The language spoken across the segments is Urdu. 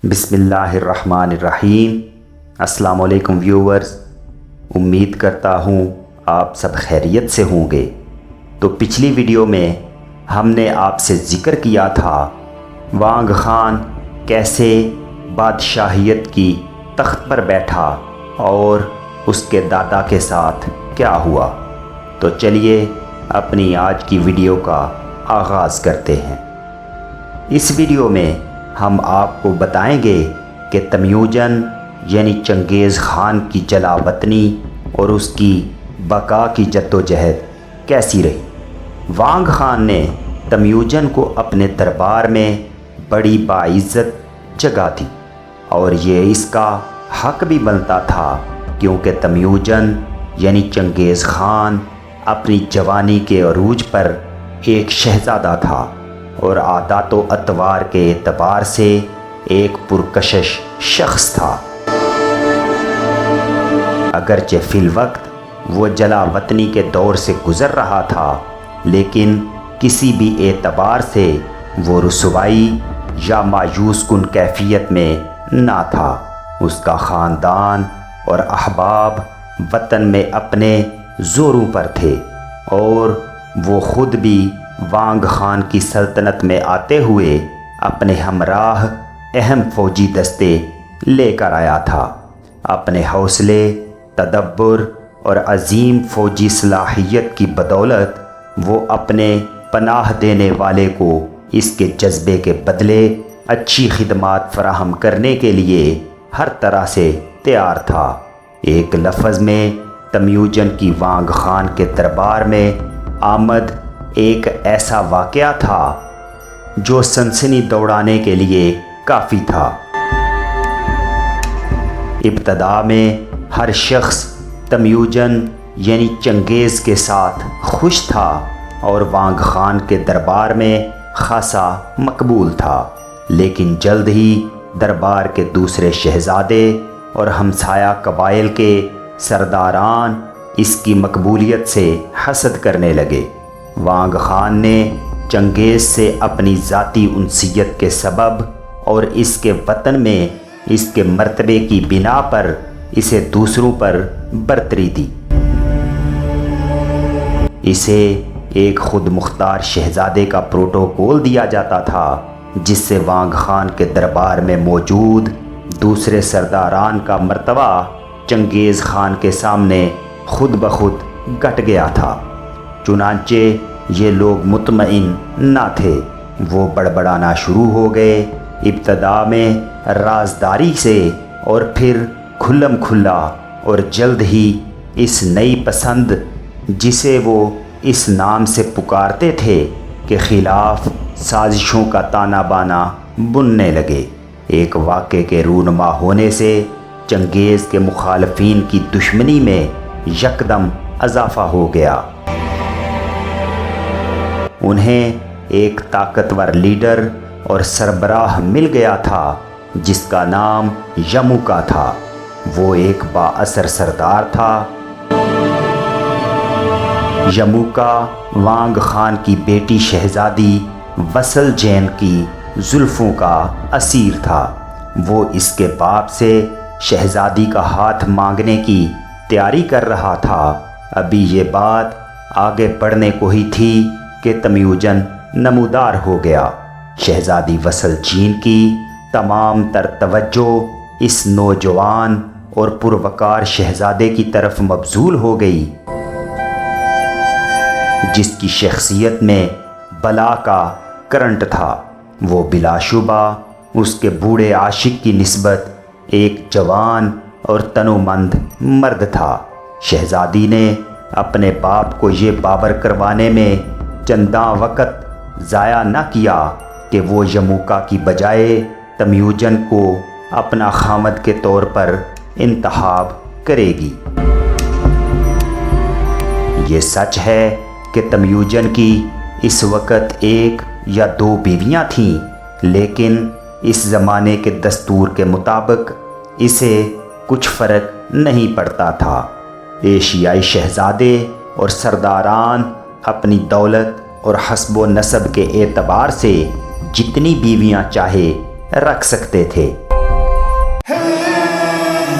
بسم اللہ الرحمن الرحیم۔ السلام علیکم ویورز، امید کرتا ہوں آپ سب خیریت سے ہوں گے۔ تو پچھلی ویڈیو میں ہم نے آپ سے ذکر کیا تھا وانگ خان کیسے بادشاہیت کی تخت پر بیٹھا اور اس کے دادا کے ساتھ کیا ہوا۔ تو چلیے اپنی آج کی ویڈیو کا آغاز کرتے ہیں۔ اس ویڈیو میں ہم آپ کو بتائیں گے کہ تمیوجن یعنی چنگیز خان کی جلا وطنی اور اس کی بقا کی جدوجہد کیسی رہی۔ وانگ خان نے تمیوجن کو اپنے دربار میں بڑی باعزت جگہ دی اور یہ اس کا حق بھی بنتا تھا، کیونکہ تمیوجن یعنی چنگیز خان اپنی جوانی کے عروج پر ایک شہزادہ تھا اور عادات و اطوار کے اعتبار سے ایک پرکشش شخص تھا۔ اگرچہ فی الوقت وہ جلا وطنی کے دور سے گزر رہا تھا، لیکن کسی بھی اعتبار سے وہ رسوائی یا مایوس کن کیفیت میں نہ تھا۔ اس کا خاندان اور احباب وطن میں اپنے زوروں پر تھے اور وہ خود بھی وانگ خان کی سلطنت میں آتے ہوئے اپنے ہمراہ اہم فوجی دستے لے کر آیا تھا۔ اپنے حوصلے، تدبر اور عظیم فوجی صلاحیت کی بدولت وہ اپنے پناہ دینے والے کو اس کے جذبے کے بدلے اچھی خدمات فراہم کرنے کے لیے ہر طرح سے تیار تھا۔ ایک لفظ میں تمیوجن کی وانگ خان کے دربار میں آمد ایک ایسا واقعہ تھا جو سنسنی دوڑانے کے لیے کافی تھا۔ ابتدا میں ہر شخص تمیوجن یعنی چنگیز کے ساتھ خوش تھا اور وانگ خان کے دربار میں خاصا مقبول تھا، لیکن جلد ہی دربار کے دوسرے شہزادے اور ہمسایہ قبائل کے سرداران اس کی مقبولیت سے حسد کرنے لگے۔ وانگ خان نے چنگیز سے اپنی ذاتی انسیت کے سبب اور اس کے وطن میں اس کے مرتبے کی بنا پر اسے دوسروں پر برتری دی۔ اسے ایک خود مختار شہزادے کا پروٹوکول دیا جاتا تھا، جس سے وانگ خان کے دربار میں موجود دوسرے سرداران کا مرتبہ چنگیز خان کے سامنے خود بخود گھٹ گیا تھا۔ چنانچہ یہ لوگ مطمئن نہ تھے، وہ بڑبڑانا شروع ہو گئے، ابتدا میں رازداری سے اور پھر کھلم کھلا، اور جلد ہی اس نئی پسند جسے وہ اس نام سے پکارتے تھے کے خلاف سازشوں کا تانا بانا بننے لگے۔ ایک واقعے کے رونما ہونے سے چنگیز کے مخالفین کی دشمنی میں یکدم اضافہ ہو گیا۔ انہیں ایک طاقتور لیڈر اور سربراہ مل گیا تھا جس کا نام یموکا تھا۔ وہ ایک با اثر سردار تھا۔ یموکا وانگ خان کی بیٹی شہزادی وسل جین کی زلفوں کا اسیر تھا۔ وہ اس کے باپ سے شہزادی کا ہاتھ مانگنے کی تیاری کر رہا تھا۔ ابھی یہ بات آگے بڑھنے کو ہی تھی کہ تمیوجن نمودار ہو گیا۔ شہزادی وسل جین کی تمام تر توجہ اس نوجوان اور پروقار شہزادے کی طرف مبذول ہو گئی، جس کی شخصیت میں بلا کا کرنٹ تھا۔ وہ بلا شبہ اس کے بوڑھے عاشق کی نسبت ایک جوان اور تنومند مرد تھا۔ شہزادی نے اپنے باپ کو یہ باور کروانے میں چنداں وقت ضائع نہ کیا کہ وہ یموکا کی بجائے تمیوجن کو اپنا خامد کے طور پر انتخاب کرے گی۔ یہ سچ ہے کہ تمیوجن کی اس وقت ایک یا دو بیویاں تھیں، لیکن اس زمانے کے دستور کے مطابق اسے کچھ فرق نہیں پڑتا تھا۔ ایشیائی شہزادے اور سرداران اپنی دولت اور حسب و نسب کے اعتبار سے جتنی بیویاں چاہے رکھ سکتے تھے۔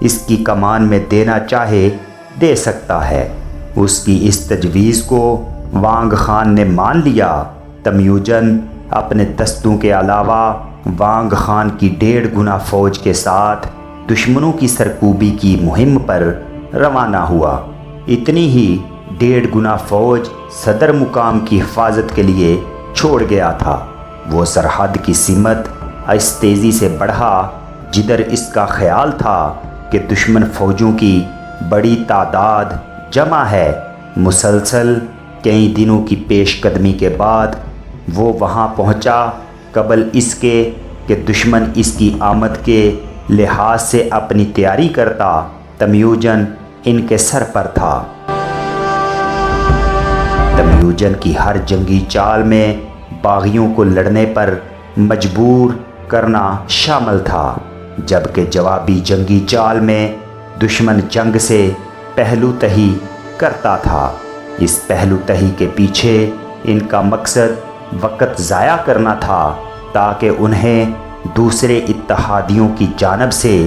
اس کی کمان میں دینا چاہے دے سکتا ہے۔ اس کی اس تجویز کو وانگ خان نے مان لیا۔ تمیوجن اپنے دستوں کے علاوہ وانگ خان کی 1.5 گنا فوج کے ساتھ دشمنوں کی سرکوبی کی مہم پر روانہ ہوا۔ اتنی ہی 1.5 گنا فوج صدر مقام کی حفاظت کے لیے چھوڑ گیا تھا۔ وہ سرحد کی سمت اس تیزی سے بڑھا جدھر اس کا خیال تھا کہ دشمن فوجوں کی بڑی تعداد جمع ہے۔ مسلسل کئی دنوں کی پیش قدمی کے بعد وہ وہاں پہنچا قبل اس کے کہ دشمن اس کی آمد کے لحاظ سے اپنی تیاری کرتا۔ تمیوجن ان کے سر پر تھا۔ تمیوجن کی ہر جنگی چال میں باغیوں کو لڑنے پر مجبور کرنا شامل تھا، جبکہ جوابی جنگی چال میں دشمن جنگ سے پہلو تہی کرتا تھا۔ اس پہلو تہی کے پیچھے ان کا مقصد وقت ضائع کرنا تھا تاکہ انہیں دوسرے اتحادیوں کی جانب سے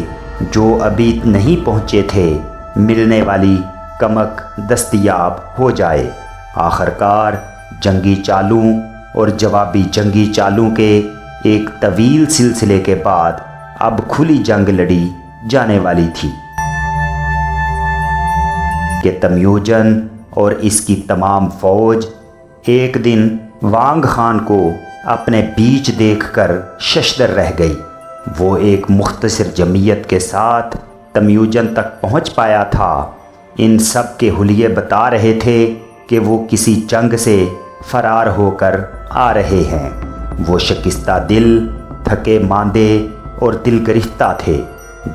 جو ابھی نہیں پہنچے تھے ملنے والی کمک دستیاب ہو جائے۔ آخرکار جنگی چالوں اور جوابی جنگی چالوں کے ایک طویل سلسلے کے بعد اب کھلی جنگ لڑی جانے والی تھی کہ تمیوجن اور اس کی تمام فوج ایک دن وانگ خان کو اپنے بیچ دیکھ کر ششدر رہ گئی۔ وہ ایک مختصر جمعیت کے ساتھ تمیوجن تک پہنچ پایا تھا۔ ان سب کے حلیے بتا رہے تھے کہ وہ کسی جنگ سے فرار ہو کر آ رہے ہیں۔ وہ شکستہ دل، تھکے ماندے اور دل گرفتہ تھے،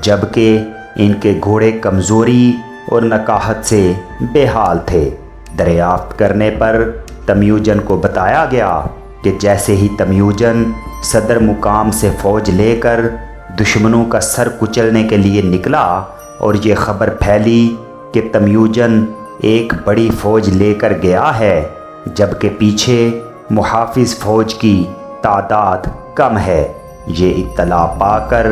جبکہ ان کے گھوڑے کمزوری اور نکاہت سے بے حال تھے۔ دریافت کرنے پر تمیوجن کو بتایا گیا کہ جیسے ہی تمیوجن صدر مقام سے فوج لے کر دشمنوں کا سر کچلنے کے لیے نکلا اور یہ خبر پھیلی کہ تمیوجن ایک بڑی فوج لے کر گیا ہے، جبکہ پیچھے محافظ فوج کی تعداد کم ہے، یہ اطلاع پا کر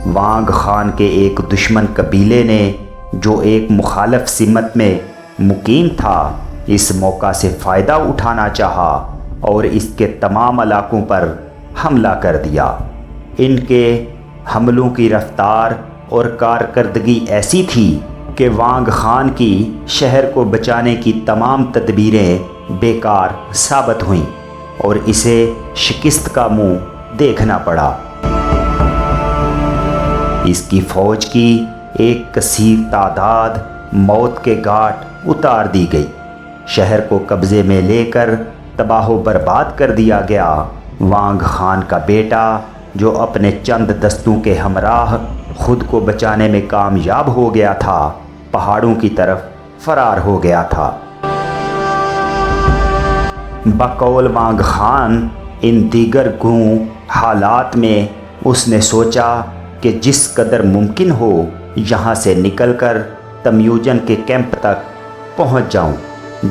وانگ خان کے ایک دشمن قبیلے نے جو ایک مخالف سمت میں مقیم تھا اس موقع سے فائدہ اٹھانا چاہا اور اس کے تمام علاقوں پر حملہ کر دیا۔ ان کے حملوں کی رفتار اور کارکردگی ایسی تھی کہ وانگ خان کی شہر کو بچانے کی تمام تدبیریں بیکار ثابت ہوئیں اور اسے شکست کا منہ دیکھنا پڑا۔ اس کی فوج کی ایک کثیر تعداد موت کے گھاٹ اتار دی گئی۔ شہر کو قبضے میں لے کر تباہ و برباد کر دیا گیا۔ وانگ خان کا بیٹا جو اپنے چند دستوں کے ہمراہ خود کو بچانے میں کامیاب ہو گیا تھا، پہاڑوں کی طرف فرار ہو گیا تھا۔ بقول وانگ خان ان دیگر گوں حالات میں اس نے سوچا کہ جس قدر ممکن ہو یہاں سے نکل کر تمیوجن کے کیمپ تک پہنچ جاؤں،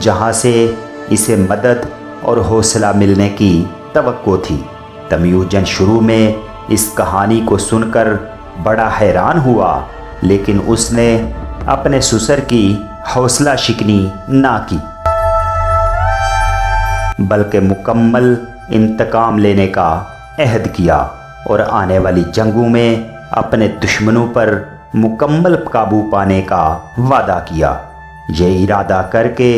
جہاں سے اسے مدد اور حوصلہ ملنے کی توقع تھی۔ تمیوجن شروع میں اس کہانی کو سن کر بڑا حیران ہوا، لیکن اس نے اپنے سسر کی حوصلہ شکنی نہ کی، بلکہ مکمل انتقام لینے کا عہد کیا اور آنے والی جنگوں میں اپنے دشمنوں پر مکمل قابو پانے کا وعدہ کیا۔ یہ ارادہ کر کے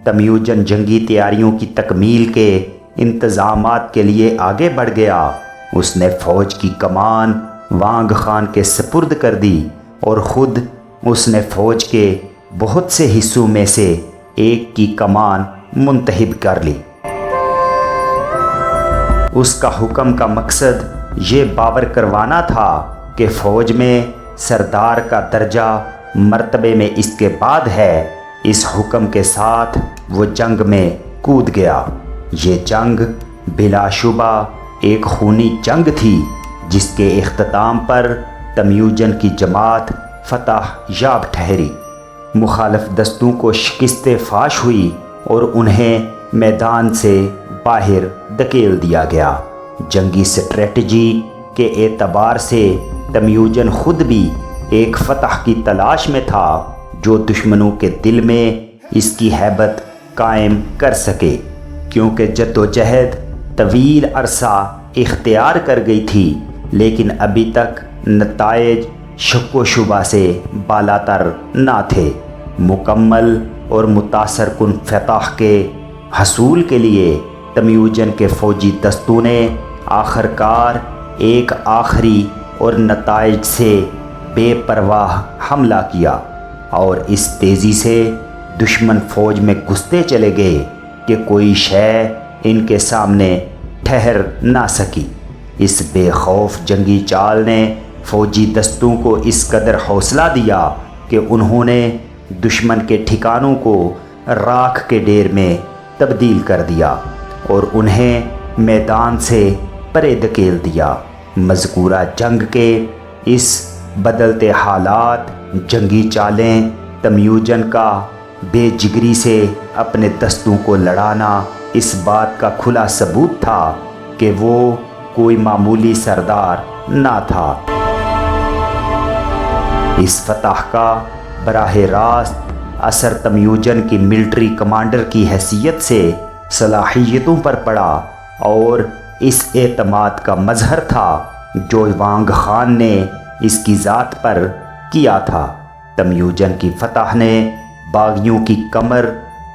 تمیوجن جنگی تیاریوں کی تکمیل کے انتظامات کے لیے آگے بڑھ گیا۔ اس نے فوج کی کمان وانگ خان کے سپرد کر دی اور خود اس نے فوج کے بہت سے حصوں میں سے ایک کی کمان منتخب کر لی۔ اس کا حکم کا مقصد یہ باور کروانا تھا کہ فوج میں سردار کا درجہ مرتبے میں اس کے بعد ہے۔ اس حکم کے ساتھ وہ جنگ میں کود گیا۔ یہ جنگ بلا شبہ ایک خونی جنگ تھی، جس کے اختتام پر تمیوجن کی جماعت فتح یاب ٹھہری۔ مخالف دستوں کو شکست فاش ہوئی اور انہیں میدان سے باہر دھکیل دیا گیا۔ جنگی سٹریٹجی کے اعتبار سے تمیوجن خود بھی ایک فتح کی تلاش میں تھا جو دشمنوں کے دل میں اس کی ہیبت قائم کر سکے، کیونکہ جدوجہد طویل عرصہ اختیار کر گئی تھی لیکن ابھی تک نتائج شک و شبہ سے بالاتر نہ تھے۔ مکمل اور متاثر کن فتح کے حصول کے لیے تمیوجن کے فوجی دستوں نے آخر کار ایک آخری اور نتائج سے بے پرواہ حملہ کیا اور اس تیزی سے دشمن فوج میں گھستے چلے گئے کہ کوئی شے ان کے سامنے ٹھہر نہ سکی۔ اس بے خوف جنگی چال نے فوجی دستوں کو اس قدر حوصلہ دیا کہ انہوں نے دشمن کے ٹھکانوں کو راکھ کے ڈھیر میں تبدیل کر دیا اور انہیں میدان سے پرے دھکیل دیا۔ مذکورہ جنگ کے اس بدلتے حالات، جنگی چالیں، تمیوجن کا بے جگری سے اپنے دستوں کو لڑانا اس بات کا کھلا ثبوت تھا کہ وہ کوئی معمولی سردار نہ تھا۔ اس فتح کا براہ راست اثر تمیوجن کی ملٹری کمانڈر کی حیثیت سے صلاحیتوں پر پڑا اور اس اعتماد کا مظہر تھا جو وانگ خان نے اس کی ذات پر کیا تھا۔ تمیوجن کی فتح نے باغیوں کی کمر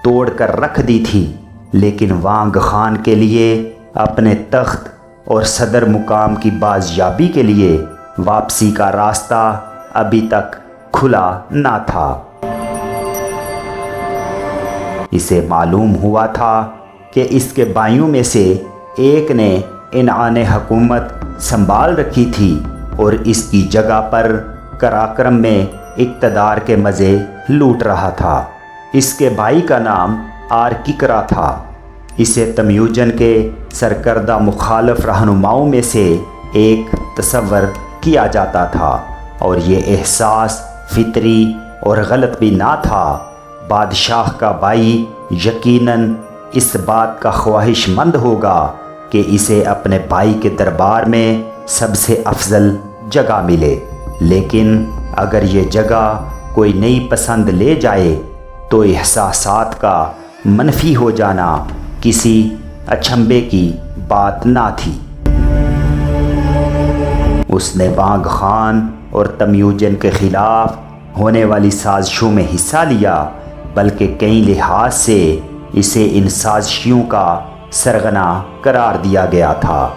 توڑ کر رکھ دی تھی، لیکن وانگ خان کے لیے اپنے تخت اور صدر مقام کی بازیابی کے لیے واپسی کا راستہ ابھی تک کھلا نہ تھا۔ اسے معلوم ہوا تھا کہ اس کے بھائیوں میں سے ایک نے عنان حکومت سنبھال رکھی تھی اور اس کی جگہ پر قراقرم میں اقتدار کے مزے لوٹ رہا تھا۔ اس کے بھائی کا نام آرکیکرا تھا۔ اسے تمیوجن کے سرکردہ مخالف رہنماؤں میں سے ایک تصور کیا جاتا تھا اور یہ احساس فطری اور غلط بھی نہ تھا۔ بادشاہ کا بھائی یقیناً اس بات کا خواہش مند ہوگا کہ اسے اپنے بھائی کے دربار میں سب سے افضل جگہ ملے، لیکن اگر یہ جگہ کوئی نئی پسند لے جائے تو احساسات کا منفی ہو جانا کسی اچنبھے کی بات نہ تھی۔ اس نے وانگ خان اور تمیوجن کے خلاف ہونے والی سازشوں میں حصہ لیا، بلکہ کئی لحاظ سے اسے ان سازشیوں کا سرغنہ قرار دیا گیا تھا،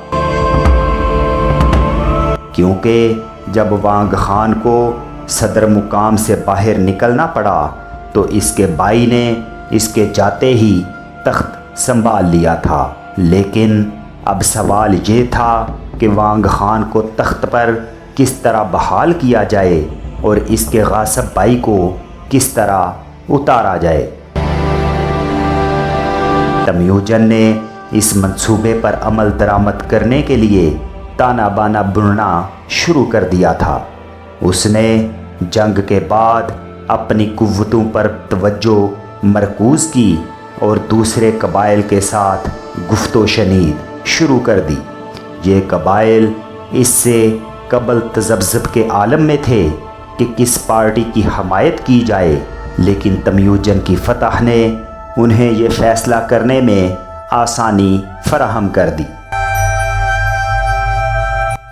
کیونکہ جب وانگ خان کو صدر مقام سے باہر نکلنا پڑا تو اس کے بھائی نے اس کے جاتے ہی تخت سنبھال لیا تھا، لیکن اب سوال یہ تھا کہ وانگ خان کو تخت پر کس طرح بحال کیا جائے اور اس کے غاصب بھائی کو کس طرح اتارا جائے۔ تمیوجن نے اس منصوبے پر عمل درآمد کرنے کے لیے تانا بانا بننا شروع کر دیا تھا۔ اس نے جنگ کے بعد اپنی قوتوں پر توجہ مرکوز کی اور دوسرے قبائل کے ساتھ گفت و شنید شروع کر دی۔ یہ قبائل اس سے قبل تذبذب کے عالم میں تھے کہ کس پارٹی کی حمایت کی جائے، لیکن تمیوجن کی فتح نے انہیں یہ فیصلہ کرنے میں آسانی فراہم کر دی۔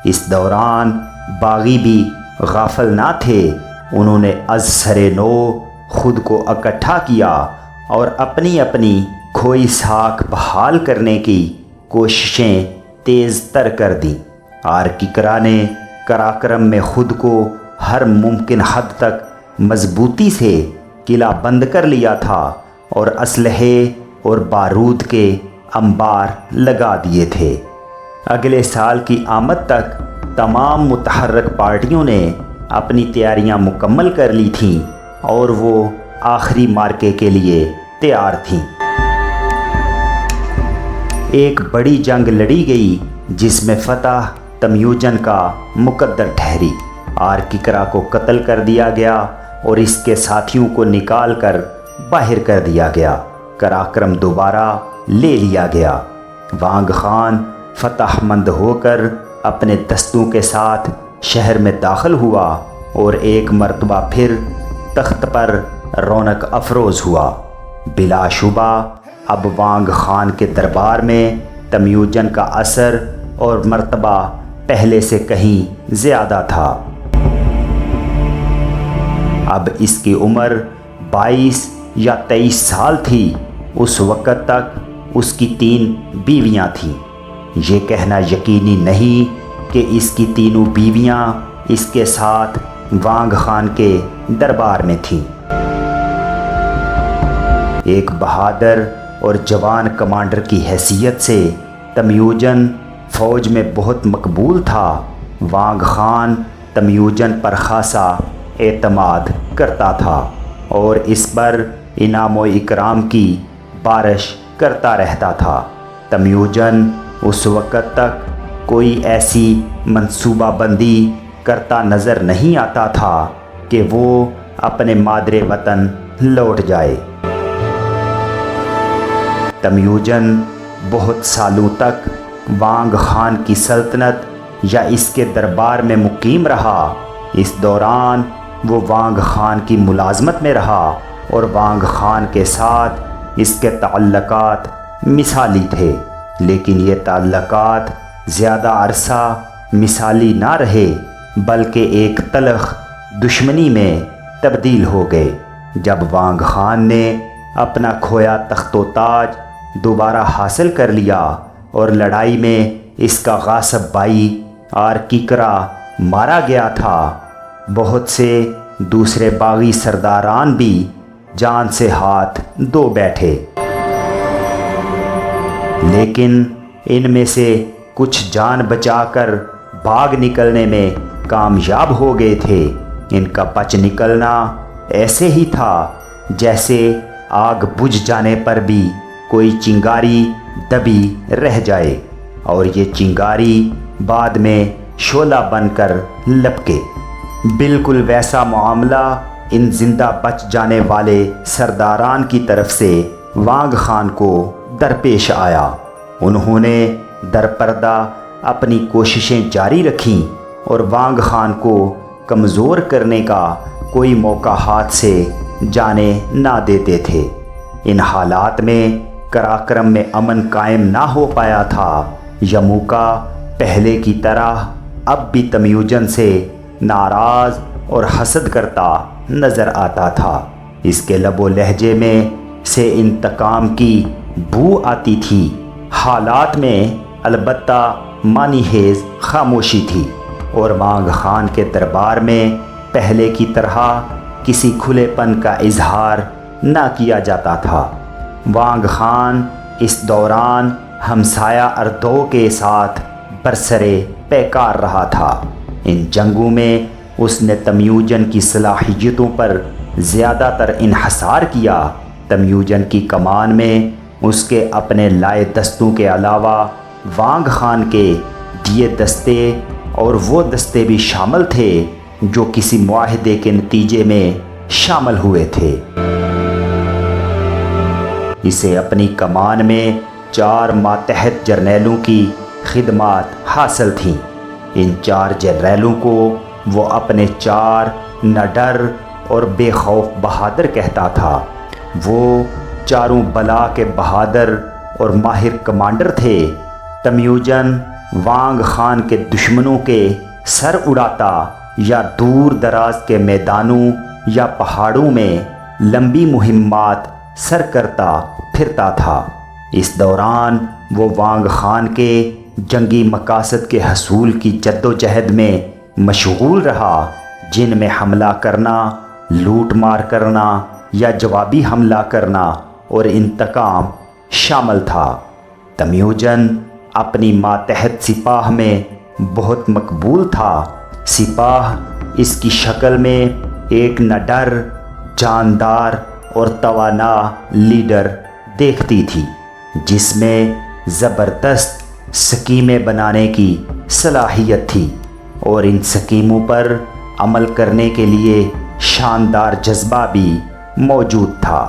اس دوران باغی بھی غافل نہ تھے۔ انہوں نے از سر نو خود کو اکٹھا کیا اور اپنی اپنی کھوئی ساکھ بحال کرنے کی کوششیں تیز تر کر دیں۔ آرکیکرا نے قراقرم میں خود کو ہر ممکن حد تک مضبوطی سے قلعہ بند کر لیا تھا اور اسلحے اور بارود کے انبار لگا دیے تھے۔ اگلے سال کی آمد تک تمام متحرک پارٹیوں نے اپنی تیاریاں مکمل کر لی تھیں اور وہ آخری مارکے کے لیے تیار تھیں۔ ایک بڑی جنگ لڑی گئی جس میں فتح تمیوجن کا مقدر ٹھہری۔ آرکیکرا کو قتل کر دیا گیا اور اس کے ساتھیوں کو نکال کر باہر کر دیا گیا۔ قراقرم دوبارہ لے لیا گیا۔ وانگ خان فتح مند ہو کر اپنے دستوں کے ساتھ شہر میں داخل ہوا اور ایک مرتبہ پھر تخت پر رونق افروز ہوا۔ بلا شبہ اب وانگ خان کے دربار میں تمیوجن کا اثر اور مرتبہ پہلے سے کہیں زیادہ تھا۔ اب اس کی عمر 22 یا 23 سال تھی۔ اس وقت تک اس کی 3 بیویاں تھیں۔ یہ کہنا یقینی نہیں کہ اس کی تینوں بیویاں اس کے ساتھ وانگ خان کے دربار میں تھیں۔ ایک بہادر اور جوان کمانڈر کی حیثیت سے تمیوجن فوج میں بہت مقبول تھا۔ وانگ خان تمیوجن پر خاصا اعتماد کرتا تھا اور اس پر انعام و اکرام کی بارش کرتا رہتا تھا۔ تمیوجن اس وقت تک کوئی ایسی منصوبہ بندی کرتا نظر نہیں آتا تھا کہ وہ اپنے مادر وطن لوٹ جائے۔ تمیوجن بہت سالوں تک وانگ خان کی سلطنت یا اس کے دربار میں مقیم رہا۔ اس دوران وہ وانگ خان کی ملازمت میں رہا اور وانگ خان کے ساتھ اس کے تعلقات مثالی تھے، لیکن یہ تعلقات زیادہ عرصہ مثالی نہ رہے بلکہ ایک تلخ دشمنی میں تبدیل ہو گئے۔ جب وانگ خان نے اپنا کھویا تخت و تاج دوبارہ حاصل کر لیا اور لڑائی میں اس کا غاصب بھائی آرکیکرا مارا گیا تھا، بہت سے دوسرے باغی سرداران بھی جان سے ہاتھ دھو بیٹھے، لیکن ان میں سے کچھ جان بچا کر بھاگ نکلنے میں کامیاب ہو گئے تھے۔ ان کا بچ نکلنا ایسے ہی تھا جیسے آگ بجھ جانے پر بھی کوئی چنگاری دبی رہ جائے اور یہ چنگاری بعد میں شعلہ بن کر لپکے۔ بالکل ویسا معاملہ ان زندہ بچ جانے والے سرداران کی طرف سے وانگ خان کو درپیش آیا۔ انہوں نے درپردہ اپنی کوششیں جاری رکھیں اور وانگ خان کو کمزور کرنے کا کوئی موقع ہاتھ سے جانے نہ دیتے تھے۔ ان حالات میں کراکرم میں امن قائم نہ ہو پایا تھا۔ یموکا پہلے کی طرح اب بھی تمیوجن سے ناراض اور حسد کرتا نظر آتا تھا۔ اس کے لب و لہجے میں سے انتقام کی بو آتی تھی۔ حالات میں البتہ معنی خیز خاموشی تھی اور وانگ خان کے دربار میں پہلے کی طرح کسی کھلے پن کا اظہار نہ کیا جاتا تھا۔ وانگ خان اس دوران ہمسایہ اردو کے ساتھ برسرے پیکار رہا تھا۔ ان جنگوں میں اس نے تمیوجن کی صلاحیتوں پر زیادہ تر انحصار کیا۔ تمیوجن کی کمان میں اس کے اپنے لائے دستوں کے علاوہ وانگ خان کے دیے دستے اور وہ دستے بھی شامل تھے جو کسی معاہدے کے نتیجے میں شامل ہوئے تھے۔ اسے اپنی کمان میں 4 ماتحت جرنیلوں کی خدمات حاصل تھیں۔ ان 4 جرنیلوں کو وہ اپنے 4 نڈر اور بے خوف بہادر کہتا تھا۔ وہ چاروں بلا کے بہادر اور ماہر کمانڈر تھے۔ تمیوجن وانگ خان کے دشمنوں کے سر اڑاتا یا دور دراز کے میدانوں یا پہاڑوں میں لمبی مہمات سر کرتا پھرتا تھا۔ اس دوران وہ وانگ خان کے جنگی مقاصد کے حصول کی جد و جہد میں مشغول رہا، جن میں حملہ کرنا، لوٹ مار کرنا یا جوابی حملہ کرنا اور انتقام شامل تھا۔ تمیوجن اپنی ماتحت سپاہ میں بہت مقبول تھا۔ سپاہ اس کی شکل میں ایک نڈر، جاندار اور توانا لیڈر دیکھتی تھی، جس میں زبردست سکیمیں بنانے کی صلاحیت تھی اور ان سکیموں پر عمل کرنے کے لیے شاندار جذبہ بھی موجود تھا۔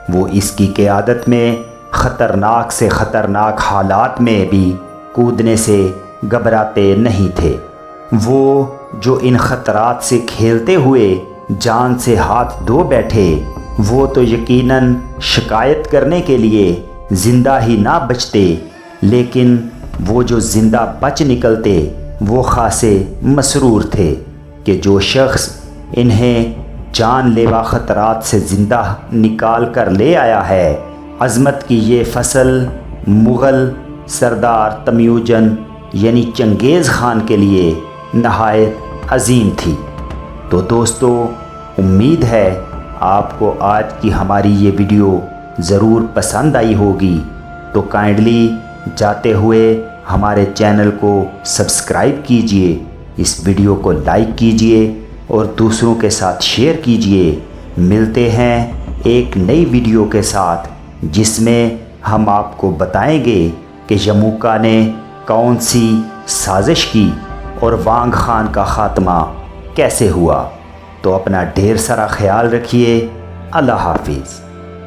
وہ اس کی قیادت میں خطرناک سے خطرناک حالات میں بھی کودنے سے گھبراتے نہیں تھے۔ وہ جو ان خطرات سے کھیلتے ہوئے جان سے ہاتھ دھو بیٹھے وہ تو یقیناً شکایت کرنے کے لیے زندہ ہی نہ بچتے، لیکن وہ جو زندہ بچ نکلتے وہ خاصے مسرور تھے کہ جو شخص انہیں جان لیوا خطرات سے زندہ نکال کر لے آیا ہے۔ عظمت کی یہ فصل مغل سردار تمیوجن یعنی چنگیز خان کے لیے نہایت عظیم تھی۔ تو دوستو، امید ہے آپ کو آج کی ہماری یہ ویڈیو ضرور پسند آئی ہوگی، تو کائنڈلی جاتے ہوئے ہمارے چینل کو سبسکرائب کیجئے، اس ویڈیو کو لائک کیجئے اور دوسروں کے ساتھ شیئر کیجئے۔ ملتے ہیں ایک نئی ویڈیو کے ساتھ جس میں ہم آپ کو بتائیں گے کہ یموکا نے کون سی سازش کی اور وانگ خان کا خاتمہ کیسے ہوا۔ تو اپنا ڈھیر سارا خیال رکھیے۔ اللہ حافظ۔